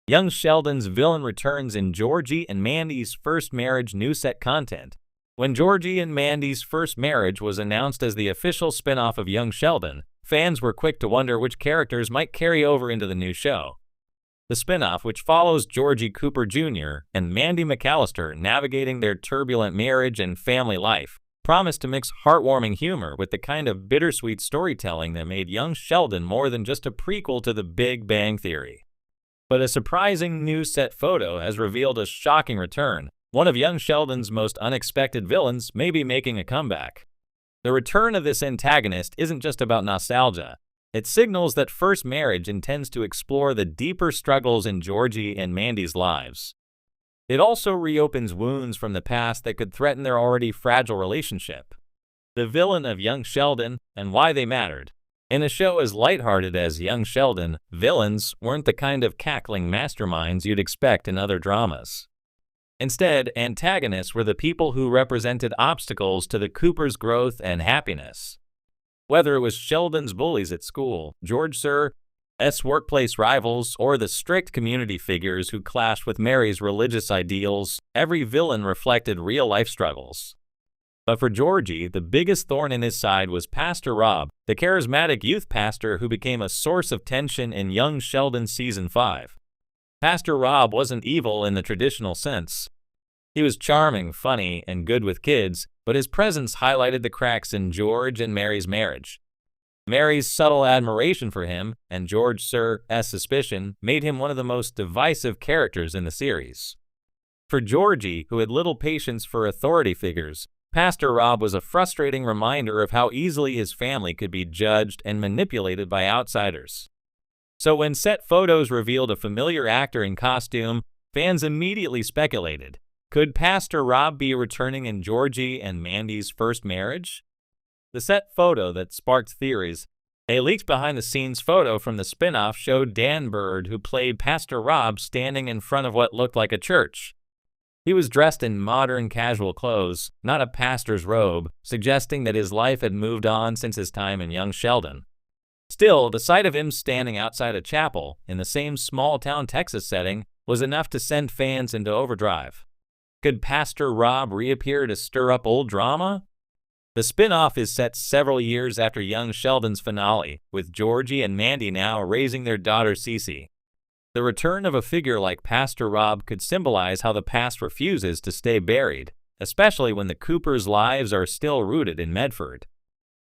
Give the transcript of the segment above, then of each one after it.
Young Sheldon's villain returns in Georgie and Mandy's First Marriage new set content. When Georgie and Mandy's First Marriage was announced as the official spin-off of Young Sheldon, fans were quick to wonder which characters might carry over into the new show. The spin-off, which follows Georgie Cooper Jr. and Mandy McAllister navigating their turbulent marriage and family life, promised to mix heartwarming humor with the kind of bittersweet storytelling that made Young Sheldon more than just a prequel to The Big Bang Theory. But a surprising new set photo has revealed a shocking return. One of Young Sheldon's most unexpected villains may be making a comeback. The return of this antagonist isn't just about nostalgia. It signals that First Marriage intends to explore the deeper struggles in Georgie and Mandy's lives. It also reopens wounds from the past that could threaten their already fragile relationship. The villain of Young Sheldon and why they mattered. In a show as lighthearted as Young Sheldon, villains weren't the kind of cackling masterminds you'd expect in other dramas. Instead, antagonists were the people who represented obstacles to the Coopers' growth and happiness. Whether it was Sheldon's bullies at school, George Sir's workplace rivals, or the strict community figures who clashed with Mary's religious ideals, every villain reflected real-life struggles. But for Georgie, the biggest thorn in his side was Pastor Rob, the charismatic youth pastor who became a source of tension in Young Sheldon Season 5. Pastor Rob wasn't evil in the traditional sense. He was charming, funny, and good with kids, but his presence highlighted the cracks in George and Mary's marriage. Mary's subtle admiration for him and George Sir's suspicion made him one of the most divisive characters in the series. For Georgie, who had little patience for authority figures, Pastor Rob was a frustrating reminder of how easily his family could be judged and manipulated by outsiders. So when set photos revealed a familiar actor in costume, fans immediately speculated, could Pastor Rob be returning in Georgie and Mandy's First Marriage? The set photo that sparked theories. A leaked behind-the-scenes photo from the spin-off showed Dan Bird, who played Pastor Rob, standing in front of what looked like a church. He was dressed in modern casual clothes, not a pastor's robe, suggesting that his life had moved on since his time in Young Sheldon. Still, the sight of him standing outside a chapel, in the same small-town Texas setting, was enough to send fans into overdrive. Could Pastor Rob reappear to stir up old drama? The spin-off is set several years after Young Sheldon's finale, with Georgie and Mandy now raising their daughter Cece. The return of a figure like Pastor Rob could symbolize how the past refuses to stay buried, especially when the Coopers' lives are still rooted in Medford.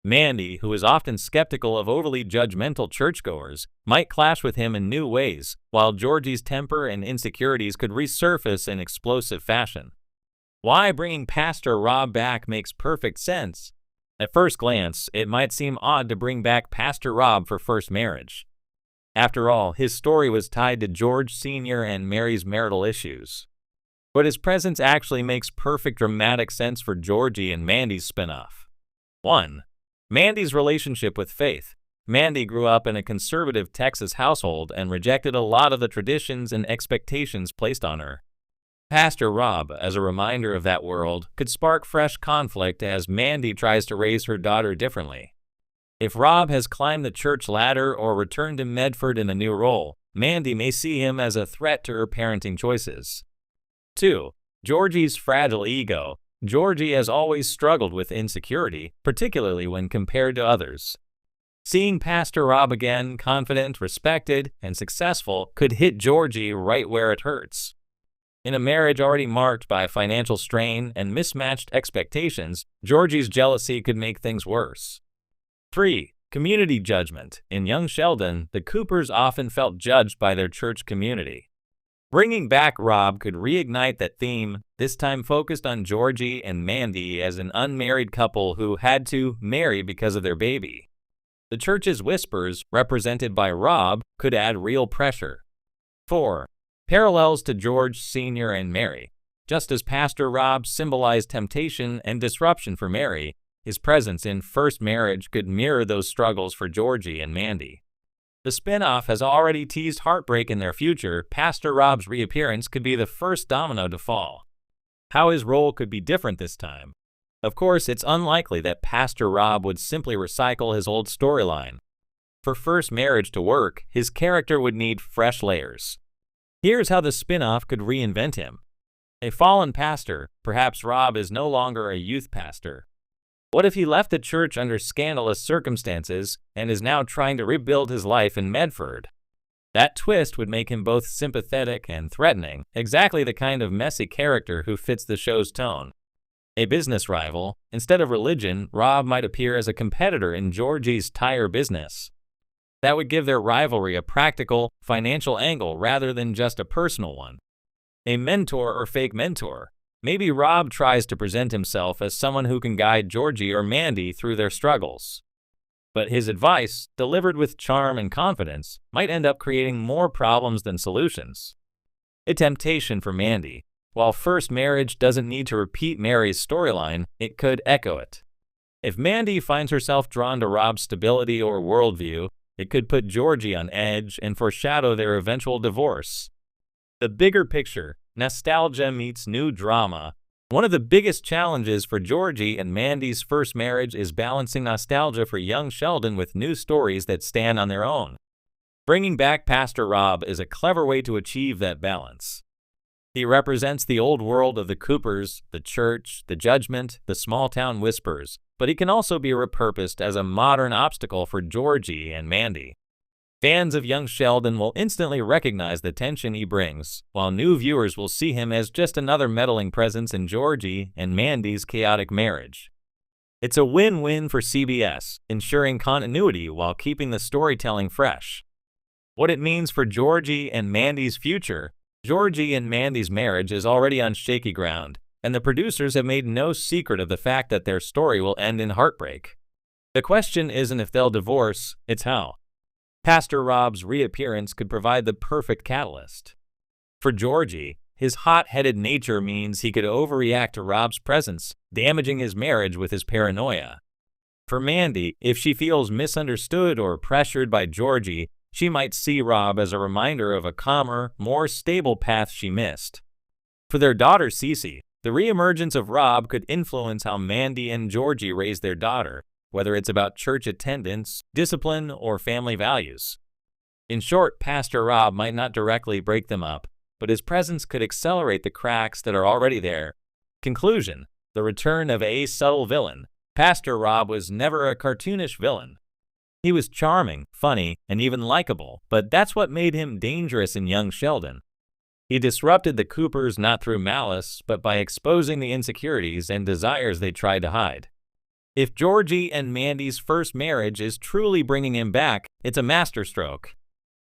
Mandy, who is often skeptical of overly judgmental churchgoers, might clash with him in new ways, while Georgie's temper and insecurities could resurface in explosive fashion. Why bringing Pastor Rob back makes perfect sense. At first glance, it might seem odd to bring back Pastor Rob for First Marriage. After all, his story was tied to George Sr. and Mary's marital issues. But his presence actually makes perfect dramatic sense for Georgie and Mandy's spinoff. 1. Mandy's relationship with faith. Mandy grew up in a conservative Texas household and rejected a lot of the traditions and expectations placed on her. Pastor Rob, as a reminder of that world, could spark fresh conflict as Mandy tries to raise her daughter differently. If Rob has climbed the church ladder or returned to Medford in a new role, Mandy may see him as a threat to her parenting choices. 2. Georgie's fragile ego. Georgie has always struggled with insecurity, particularly when compared to others. Seeing Pastor Rob again, confident, respected, and successful, could hit Georgie right where it hurts. In a marriage already marked by financial strain and mismatched expectations, Georgie's jealousy could make things worse. 3. Community judgment. In Young Sheldon, the Coopers often felt judged by their church community. Bringing back Rob could reignite that theme, this time focused on Georgie and Mandy as an unmarried couple who had to marry because of their baby. The church's whispers, represented by Rob, could add real pressure. 4. Parallels to George Sr. and Mary. Just as Pastor Rob symbolized temptation and disruption for Mary, his presence in First Marriage could mirror those struggles for Georgie and Mandy. The spin-off has already teased heartbreak in their future. Pastor Rob's reappearance could be the first domino to fall. How his role could be different this time. Of course, it's unlikely that Pastor Rob would simply recycle his old storyline. For First Marriage to work, his character would need fresh layers. Here's how the spin-off could reinvent him. A fallen pastor, perhaps Rob is no longer a youth pastor. What if he left the church under scandalous circumstances and is now trying to rebuild his life in Medford? That twist would make him both sympathetic and threatening, exactly the kind of messy character who fits the show's tone. A business rival, instead of religion, Rob might appear as a competitor in Georgie's tire business. That would give their rivalry a practical, financial angle rather than just a personal one. A mentor or fake mentor. Maybe Rob tries to present himself as someone who can guide Georgie or Mandy through their struggles. But his advice, delivered with charm and confidence, might end up creating more problems than solutions. A temptation for Mandy. While First Marriage doesn't need to repeat Mary's storyline, it could echo it. If Mandy finds herself drawn to Rob's stability or worldview, it could put Georgie on edge and foreshadow their eventual divorce. The bigger picture, nostalgia meets new drama. One of the biggest challenges for Georgie and Mandy's first marriage is balancing nostalgia for young Sheldon with new stories that stand on their own. Bringing back Pastor Rob is a clever way to achieve that balance. He represents the old world of the Coopers, the church, the judgment, the small-town whispers, but he can also be repurposed as a modern obstacle for Georgie and Mandy. Fans of young Sheldon will instantly recognize the tension he brings, while new viewers will see him as just another meddling presence in Georgie and Mandy's chaotic marriage. It's a win-win for CBS, ensuring continuity while keeping the storytelling fresh. What it means for Georgie and Mandy's future. Georgie and Mandy's marriage is already on shaky ground, and the producers have made no secret of the fact that their story will end in heartbreak. The question isn't if they'll divorce, it's how. Pastor Rob's reappearance could provide the perfect catalyst. For Georgie, his hot-headed nature means he could overreact to Rob's presence, damaging his marriage with his paranoia. For Mandy, if she feels misunderstood or pressured by Georgie, she might see Rob as a reminder of a calmer, more stable path she missed. For their daughter Cece, the reemergence of Rob could influence how Mandy and Georgie raise their daughter, whether it's about church attendance, discipline, or family values. In short, Pastor Rob might not directly break them up, but his presence could accelerate the cracks that are already there. Conclusion: the return of a subtle villain. Pastor Rob was never a cartoonish villain. He was charming, funny, and even likable, but that's what made him dangerous in young Sheldon. He disrupted the Coopers not through malice, but by exposing the insecurities and desires they tried to hide. If Georgie and Mandy's first marriage is truly bringing him back, it's a masterstroke.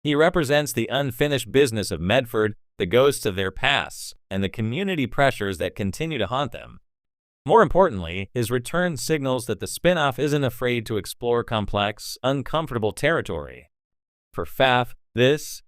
He represents the unfinished business of Medford, the ghosts of their pasts, and the community pressures that continue to haunt them. More importantly, his return signals that the spin-off isn't afraid to explore complex, uncomfortable territory. For FAF, this